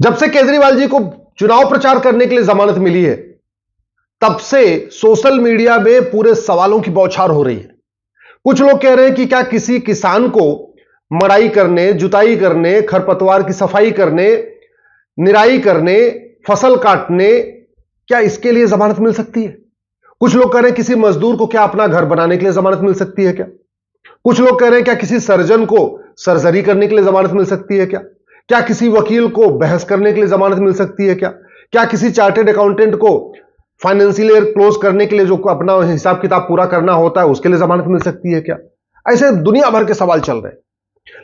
जब से केजरीवाल जी को चुनाव प्रचार करने के लिए जमानत मिली है, तब से सोशल मीडिया में पूरे सवालों की बौछार हो रही है। कुछ लोग कह रहे हैं कि क्या किसी किसान को मड़ाई करने, जुताई करने, खरपतवार की सफाई करने, निराई करने, फसल काटने, क्या इसके लिए जमानत मिल सकती है? कुछ लोग कह रहे हैं किसी मजदूर को क्या अपना घर बनाने के लिए जमानत मिल सकती है क्या? कुछ लोग कह रहे हैं क्या किसी सर्जन को सर्जरी करने के लिए जमानत मिल सकती है क्या? क्या किसी वकील को बहस करने के लिए जमानत मिल सकती है क्या? क्या किसी चार्टेड अकाउंटेंट को फाइनेंशियल ईयर क्लोज करने के लिए जो अपना हिसाब किताब पूरा करना होता है उसके लिए जमानत मिल सकती है क्या? ऐसे दुनिया भर के सवाल चल रहे हैं।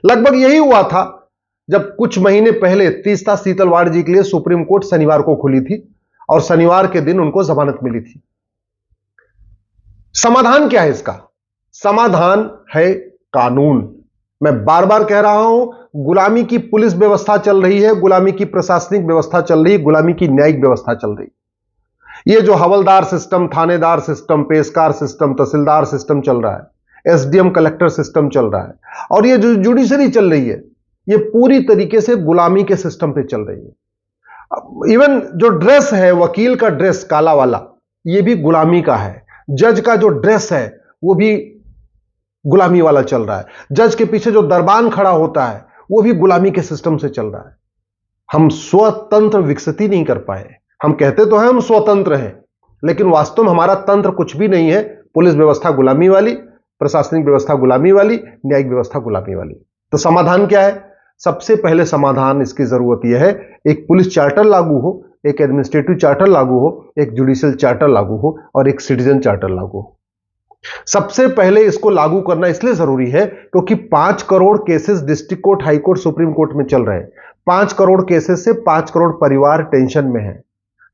लगभग यही हुआ था जब कुछ महीने पहले तीस्ता सीतलवाड़ जी के लिए सुप्रीम कोर्ट शनिवार को खुली थी और शनिवार के दिन उनको जमानत मिली थी। समाधान क्या है इसका? समाधान है कानून। मैं बार बार कह रहा हूं, गुलामी की पुलिस व्यवस्था चल रही है, गुलामी की प्रशासनिक व्यवस्था चल रही है, गुलामी की न्यायिक व्यवस्था चल रही है। ये जो हवलदार सिस्टम, थानेदार सिस्टम, पेशकार सिस्टम, तहसीलदार सिस्टम चल रहा है, एसडीएम कलेक्टर सिस्टम चल रहा है, और ये जो जुडिशरी चल रही है, ये पूरी तरीके से गुलामी के सिस्टम पे चल रही है। इवन जो ड्रेस है, वकील का ड्रेस काला वाला, ये भी गुलामी का है। जज का जो ड्रेस है वो भी गुलामी वाला चल रहा है। जज के पीछे जो दरबान खड़ा होता है वो भी गुलामी के सिस्टम से चल रहा है। हम स्वतंत्र विकसित ही नहीं कर पाए। हम कहते तो हैं हम स्वतंत्र हैं, लेकिन वास्तव में हमारा तंत्र कुछ भी नहीं है। पुलिस व्यवस्था गुलामी वाली, प्रशासनिक व्यवस्था गुलामी वाली, न्यायिक व्यवस्था गुलामी वाली। तो समाधान क्या है? सबसे पहले समाधान इसकी जरूरत यह है, एक पुलिस चार्टर लागू हो, एक एडमिनिस्ट्रेटिव चार्टर लागू हो, एक जुडिशियल चार्टर लागू हो और एक सिटीजन चार्टर लागू हो। सबसे पहले इसको लागू करना इसलिए जरूरी है क्योंकि 5 crore cases district court, high court, supreme court में चल रहे हैं। 5 करोड़ केसेस से 5 करोड़ परिवार टेंशन में है।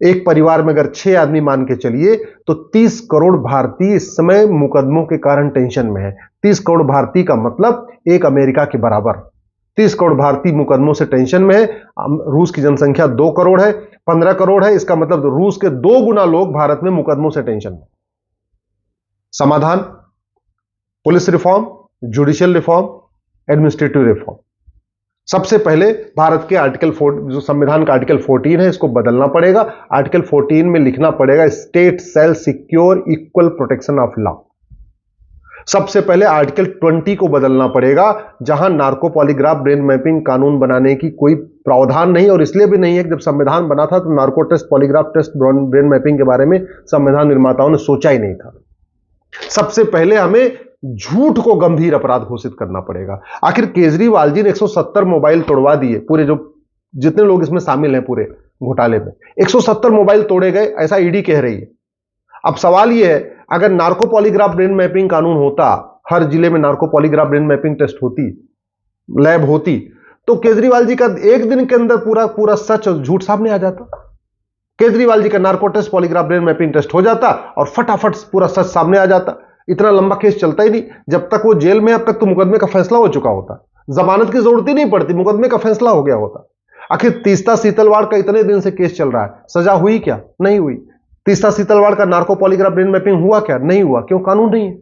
एक परिवार में अगर 6 आदमी मान के चलिए तो 30 करोड़ भारतीय इस समय मुकदमों के कारण टेंशन में है। 30 करोड़ भारतीय का मतलब एक अमेरिका के बराबर। 30 करोड़ भारतीय मुकदमों से टेंशन में है। रूस की जनसंख्या 2 करोड़ है, 15 करोड़ है, इसका मतलब रूस के 2 गुना लोग भारत में मुकदमों से टेंशन में। समाधान? Police reform, judicial reform, administrative reform. सबसे पहले भारत के आर्टिकल 4, जो संविधान का आर्टिकल 14 है, इसको बदलना पड़ेगा। आर्टिकल 14 में लिखना पड़ेगा state shall secure equal protection of law. सबसे पहले आर्टिकल 20 को बदलना पड़ेगा, जहां नार्को पॉलीग्राफ ब्रेन मैपिंग कानून बनाने की कोई प्रावधान नहीं, और इसलिए भी नहीं है कि जब संविधान बना था तो narco test, polygraph test, brain mapping के बारे में संविधान निर्माताओं ने सोचा ही नहीं था। सबसे पहले हमें झूठ को गंभीर अपराध घोषित करना पड़ेगा। आखिर केजरीवाल जी ने 170 मोबाइल तोड़वा दिए, पूरे जो जितने लोग इसमें शामिल हैं पूरे घोटाले में 170 मोबाइल तोड़े गए, ऐसा ईडी कह रही है। अब सवाल यह है, अगर नार्को पॉलीग्राफ ब्रेन मैपिंग कानून होता, हर जिले में narco polygraph brain mapping test होती, लैब होती, तो केजरीवाल जी का एक दिन के अंदर पूरा पूरा सच और झूठ सामने आ जाता। केजरीवाल जी का narco test, polygraph brain mapping test हो जाता और फटाफट पूरा सच सामने आ जाता। इतना लंबा केस चलता ही नहीं। जब तक वो जेल में, अब तक तो मुकदमे का फैसला हो चुका होता, जमानत की जरूरत ही नहीं पड़ती, मुकदमे का फैसला हो गया होता। आखिर तीस्ता सीतलवाड़ का इतने दिन से केस चल रहा है, सजा हुई क्या? नहीं हुई। तीस्ता सीतलवाड़ का नार्को पॉलीग्राफ ब्रेन मैपिंग हुआ क्या? नहीं हुआ। क्यों? कानून नहीं है।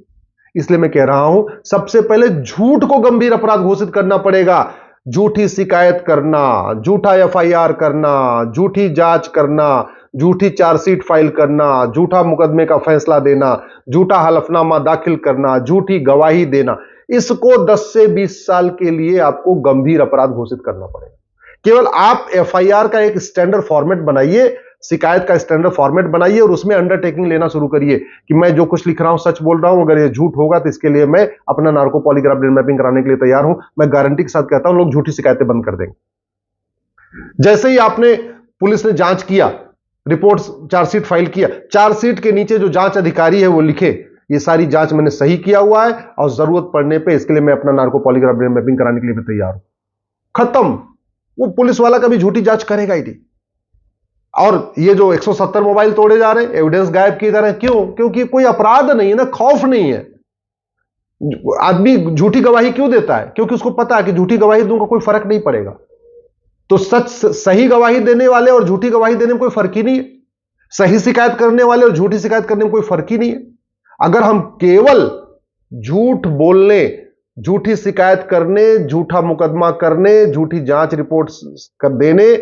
इसलिए मैं कह रहा हूं, सबसे पहले झूठ को गंभीर अपराध घोषित करना पड़ेगा। झूठी शिकायत करना, झूठा एफआईआर करना, झूठी जांच करना, झूठी चार्जशीट फाइल करना, झूठा मुकदमे का फैसला देना, झूठा हलफनामा दाखिल करना, झूठी गवाही देना, इसको 10 से 20 साल के लिए आपको गंभीर अपराध घोषित करना पड़ेगा। केवल आप एफआईआर का एक स्टैंडर्ड फॉर्मेट बनाइए, शिकायत का स्टैंडर्ड फॉर्मेट बनाइए और उसमें अंडरटेकिंग लेना शुरू करिए कि मैं जो कुछ लिख रहा हूं सच बोल रहा हूं। अगर ये झूठ होगा तो इसके लिए मैं अपना नार्को पॉलीग्राफ ब्रेन मैपिंग कराने के लिए तैयार हूं। मैं गारंटी के साथ कहता हूं, लोग झूठी शिकायतें बंद कर देंगे। जैसे ही आपने, पुलिस ने जांच किया, रिपोर्ट, चार्जशीट फाइल किया, चार्जशीट के नीचे जो जांच अधिकारी है वो लिखे, ये सारी जांच मैंने सही किया हुआ है और जरूरत पड़ने पे इसके लिए मैं अपना नार्को पॉलीग्राफ ब्रेन मैपिंग कराने के लिए भी तैयार हूं। खत्म। वो पुलिस वाला कभी झूठी जांच करेगा ही नहीं। और ये जो 170 मोबाइल तोड़े जा रहे हैं, एविडेंस गायब किए जा रहे हैं, क्यों? क्योंकि कोई अपराध नहीं है ना, खौफ नहीं है। आदमी झूठी गवाही क्यों देता है? क्योंकि उसको पता है कि झूठी गवाही दूंगा कोई फर्क नहीं पड़ेगा। तो सही गवाही देने वाले और झूठी गवाही देने में कोई फर्क ही नहीं है। सही शिकायत करने वाले और झूठी शिकायत करने में कोई फर्क ही नहीं है। अगर हम केवल झूठ बोलने, झूठी शिकायत करने, झूठा मुकदमा करने, झूठी जांच रिपोर्ट कर देने,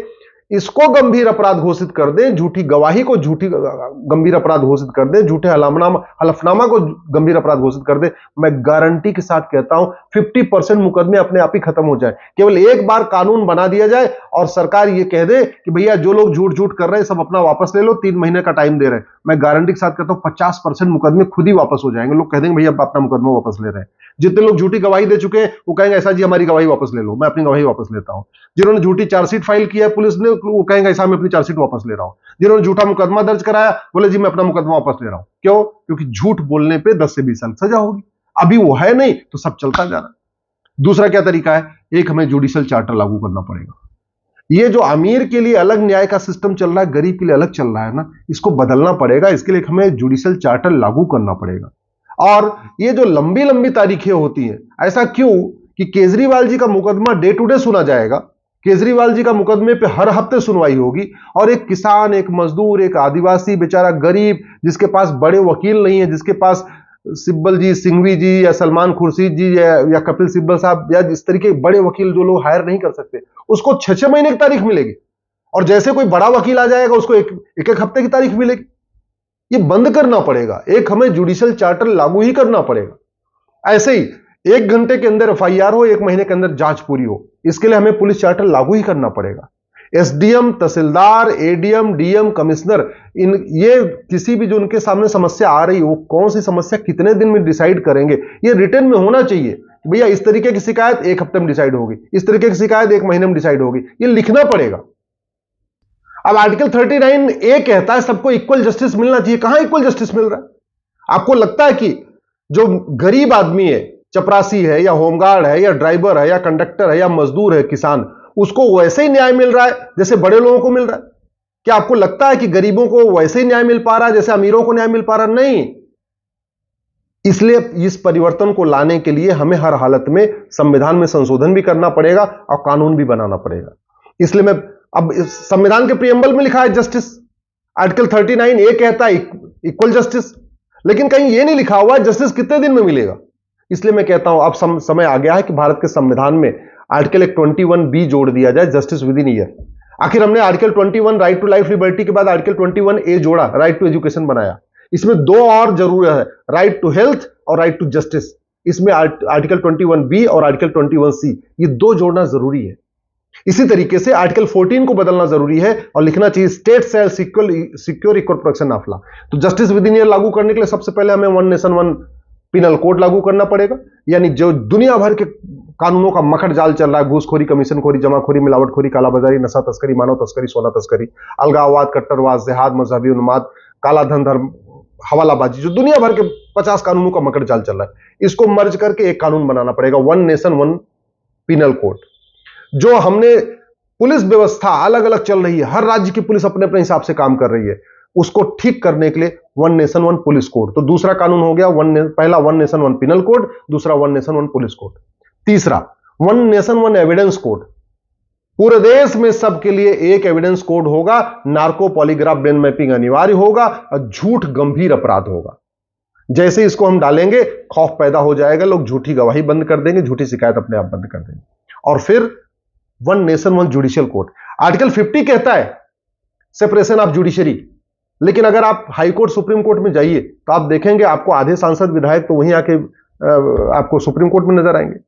इसको गंभीर अपराध घोषित कर दें, झूठी गवाही को झूठी गंभीर अपराध घोषित कर दें, झूठे हलफनामा को गंभीर अपराध घोषित कर दें, मैं गारंटी के साथ कहता हूं 50% मुकदमे अपने आप ही खत्म हो जाए। केवल एक बार कानून बना दिया जाए और सरकार ये कह दे कि भैया जो लोग झूठ झूठ कर रहे हैं सब अपना वापस ले लो, 3 महीने का टाइम दे रहे हैं, मैं गारंटी के साथ कहता हूं 50% मुकदमे खुद ही वापस हो जाएंगे। लोग कह देंगे भैया अपना मुकदमा वापस ले रहे हैं। जितने लोग झूठी गवाही दे चुके हैं वो कहेंगे ऐसा जी हमारी गवाही वापस ले लो, मैं अपनी गवाही वापस लेता हूं। जिन्होंने झूठी चार्जशीट फाइल किया है पुलिस ने, वो कहेंगे ऐसा मैं अपनी चार्जशीट वापस ले रहा हूं। जिन्होंने झूठा मुकदमा दर्ज कराया बोले जी मैं अपना मुकदमा वापस ले रहा हूं। क्यों? क्योंकि झूठ बोलने पे 10 से 20 साल सजा होगी। अभी वो है नहीं तो सब चलता जा रहा है। दूसरा क्या तरीका है? एक हमें जुडिशियल चार्टर लागू करना पड़ेगा। ये जो अमीर के लिए अलग न्याय का सिस्टम चल रहा है, गरीब के लिए अलग चल रहा है ना, इसको बदलना पड़ेगा। इसके लिए हमें जुडिशियल चार्टर लागू करना पड़ेगा। और ये जो लंबी लंबी तारीखें होती हैं, ऐसा क्यों कि केजरीवाल जी का मुकदमा डे टू डे सुना जाएगा, केजरीवाल जी का मुकदमे पे हर हफ्ते सुनवाई होगी, और एक किसान, एक मजदूर, एक आदिवासी बेचारा गरीब जिसके पास बड़े वकील नहीं है, जिसके पास सिब्बल जी, सिंघवी जी या सलमान खुर्शीद जी या कपिल सिब्बल साहब या इस तरीके के बड़े वकील जो लोग हायर नहीं कर सकते, उसको 6-6 महीने की तारीख मिलेगी। और जैसे कोई बड़ा वकील आ जाएगा उसको एक हफ्ते की तारीख मिलेगी। ये बंद करना पड़ेगा। एक हमें जुडिशियल चार्टर लागू ही करना पड़ेगा। ऐसे ही 1 घंटे के अंदर एफआईआर हो, 1 महीने के अंदर जांच पूरी हो, इसके लिए हमें पुलिस चार्टर लागू ही करना पड़ेगा। एसडीएम, तहसीलदार, एडीएम, डीएम, कमिश्नर, ये किसी भी जो उनके सामने समस्या आ रही है, वो कौन सी समस्या कितने दिन में डिसाइड करेंगे, ये रिटर्न में होना चाहिए। भैया इस तरीके की शिकायत 1 हफ्ते में डिसाइड होगी, इस तरीके की शिकायत 1 महीने में डिसाइड होगी, ये लिखना पड़ेगा। अब आर्टिकल 39A कहता है सबको इक्वल जस्टिस मिलना चाहिए। कहां इक्वल जस्टिस मिल रहा है? आपको लगता है कि जो गरीब आदमी है, चपरासी है या होमगार्ड है या ड्राइवर है या कंडक्टर है या मजदूर है, किसान, उसको वैसे ही न्याय मिल रहा है जैसे बड़े लोगों को मिल रहा है? क्या आपको लगता है कि गरीबों को वैसे ही न्याय मिल पा रहा है जैसे अमीरों को न्याय मिल पा रहा? नहीं। इसलिए इस परिवर्तन को लाने के लिए हमें हर हालत में संविधान में संशोधन भी करना पड़ेगा और कानून भी बनाना पड़ेगा। इसलिए मैं अब संविधान के प्रियम्बल में लिखा है जस्टिस, आर्टिकल 39A कहता है इक्वल जस्टिस, लेकिन कहीं यह नहीं लिखा हुआ है जस्टिस कितने दिन में मिलेगा। इसलिए मैं कहता हूं अब समय आ गया है कि भारत के संविधान में आर्टिकल 21B जोड़ दिया जाए, जस्टिस विद इन ईयर। आखिर हमने article 21 right to life liberty के बाद आर्टिकल 21A जोड़ा, राइट टू एजुकेशन बनाया। इसमें 2 और जरूर है, राइट टू हेल्थ और राइट टू जस्टिस। इसमें आर्टिकल 21B और आर्टिकल 21C, ये 2 जोड़ना जरूरी है। इसी तरीके से आर्टिकल 14 को बदलना जरूरी है और लिखना चाहिए state shall secure equal protection of law. तो जस्टिस विद इन ईयर लागू करने के लिए सबसे पहले हमें 1 नेशन 1 पिनल कोड लागू करना पड़ेगा। यानी जो दुनिया भर के कानूनों का मकड़ जाल चल रहा है, घूसखोरी, कमीशनखोरी, जमाखोरी, मिलावटखोरी, कालाबाजारी, नशा तस्करी, मानव तस्करी, सोना तस्करी, अलगाववाद, कट्टरवाद, जिहाद, मजहबी उन्माद, काला धन, धर्म, हवालाबाजी, जो दुनिया भर के 50 कानूनों का मकड़ जाल चल रहा है, इसको मर्ज करके एक कानून बनाना पड़ेगा, 1 नेशन 1 पिनल कोड। जो हमने पुलिस व्यवस्था अलग अलग चल रही है, हर राज्य की पुलिस अपने अपने हिसाब से काम कर रही है, उसको ठीक करने के लिए 1 नेशन 1 पुलिस कोड। तो दूसरा कानून हो गया पहला 1 नेशन 1 पिनल कोड, दूसरा 1 नेशन 1 पुलिस कोड। तीसरा 1 नेशन 1 एविडेंस कोड। पूरे देश में सबके लिए एक एविडेंस कोड होगा, नार्को पॉलीग्राफ ब्रेन मैपिंग अनिवार्य होगा और झूठ गंभीर अपराध होगा। जैसे इसको हम डालेंगे खौफ पैदा हो जाएगा, लोग झूठी गवाही बंद कर देंगे, झूठी शिकायत अपने आप बंद कर देंगे। और फिर 1 नेशन 1 जुडिशियल कोर्ट। आर्टिकल 50 कहता है सेपरेशन ऑफ जुडिशरी, लेकिन अगर आप हाई कोर्ट, सुप्रीम कोर्ट में जाइए तो आप देखेंगे आपको आधे सांसद विधायक तो वहीं आके आपको सुप्रीम कोर्ट में नजर आएंगे।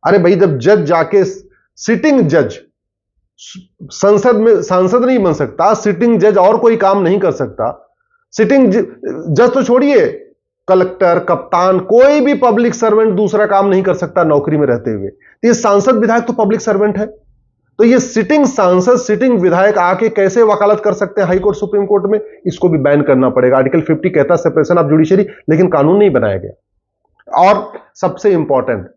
अरे भाई, जब जज जाके सिटिंग जज संसद में सांसद नहीं बन सकता, सिटिंग जज और कोई काम नहीं कर सकता, सिटिंग जज तो छोड़िए, कलेक्टर, कप्तान, कोई भी पब्लिक सर्वेंट दूसरा काम नहीं कर सकता नौकरी में रहते हुए। तो ये सांसद विधायक तो पब्लिक सर्वेंट है, तो ये सिटिंग सांसद, सिटिंग विधायक आके कैसे वकालत कर सकते हैं हाई कोर्ट, सुप्रीम कोर्ट में? इसको भी बैन करना पड़ेगा। आर्टिकल 50 कहता है सेपरेशन ऑफ जुडिशरी, लेकिन कानून नहीं बनाया गया। और सबसे इंपॉर्टेंट,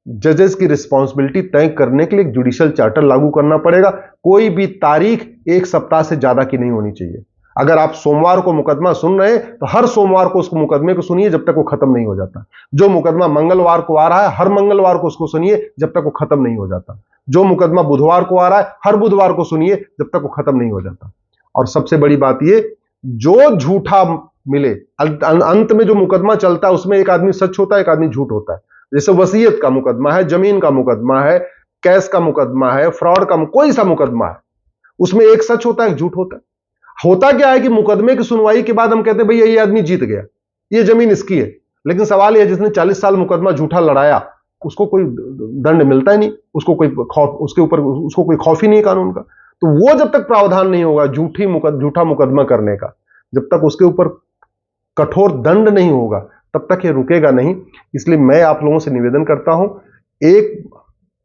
जजेस की रिस्पॉन्सिबिलिटी तय करने के लिए एक जुडिशियल चार्टर लागू करना पड़ेगा। कोई भी तारीख 1 सप्ताह से ज्यादा की नहीं होनी चाहिए। अगर आप सोमवार को मुकदमा सुन रहे हैं तो हर सोमवार को उस मुकदमे को सुनिए जब तक वो खत्म नहीं हो जाता। जो मुकदमा मंगलवार को आ रहा है, हर मंगलवार को उसको सुनिए जब तक वो खत्म नहीं हो जाता। जो मुकदमा बुधवार को आ रहा है, हर बुधवार को सुनिए जब तक वो खत्म नहीं हो जाता। और सबसे बड़ी बात ये, जो झूठा मिले, अंत में जो मुकदमा चलता है उसमें एक आदमी सच होता है, एक आदमी झूठ होता है। जैसे वसीयत का मुकदमा है, जमीन का मुकदमा है, कैश का मुकदमा है, फ्रॉड का, कोई सा मुकदमा है, उसमें एक सच होता है, एक झूठ होता है। होता क्या है कि मुकदमे की सुनवाई के बाद हम कहते हैं भैया ये आदमी जीत गया, ये जमीन इसकी है। लेकिन सवाल यह, जिसने 40 साल मुकदमा झूठा लड़ाया, उसको कोई दंड मिलता ही नहीं, उसको कोई खौफ, उसके ऊपर उसको कोई खौफ ही नहीं कानून का। तो वो जब तक प्रावधान नहीं होगा झूठा मुकदमा करने का, जब तक उसके ऊपर कठोर दंड नहीं होगा, तब तक ये रुकेगा नहीं। इसलिए मैं आप लोगों से निवेदन करता हूं,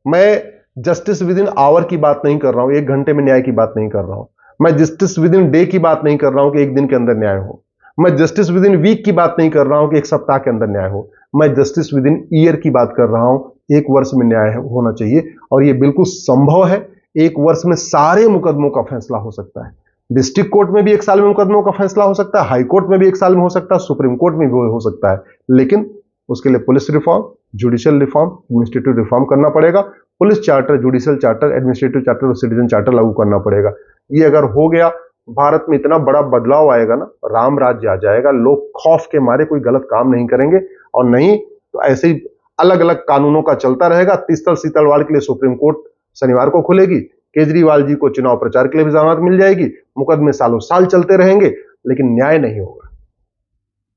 मैं जस्टिस विद इन आवर की बात नहीं कर रहा हूं, 1 घंटे में न्याय की बात नहीं कर रहा हूं। मैं जस्टिस विद इन डे की बात नहीं कर रहा हूं कि 1 दिन के अंदर न्याय हो। मैं जस्टिस विद इन वीक की बात नहीं कर रहा हूं कि 1 सप्ताह के अंदर न्याय हो। मैं जस्टिस विद इन ईयर की बात कर रहा हूं, 1 वर्ष में न्याय होना चाहिए। और यह बिल्कुल संभव है, 1 वर्ष में सारे मुकदमों का फैसला हो सकता है। डिस्ट्रिक्ट कोर्ट में भी 1 साल में मुकदमों का फैसला हो सकता है, हाई कोर्ट में भी 1 साल में हो सकता है, सुप्रीम कोर्ट में भी हो सकता है। लेकिन उसके लिए police reform, judicial reform, administrative reform करना पड़ेगा। Police charter, judicial charter, administrative charter और सिटीजन चार्टर लागू करना पड़ेगा। ये अगर हो गया, भारत में इतना बड़ा बदलाव आएगा ना, राम राज्य आ जाएगा। लोग खौफ के मारे कोई गलत काम नहीं करेंगे, और नहीं तो ऐसे ही अलग अलग कानूनों का चलता रहेगा। तीसतल सीतलवाड़ के लिए सुप्रीम कोर्ट शनिवार को खुलेगी, केजरीवाल जी को चुनाव प्रचार के लिए भी जमानत मिल जाएगी, मुकदमे सालों साल चलते रहेंगे, लेकिन न्याय नहीं होगा।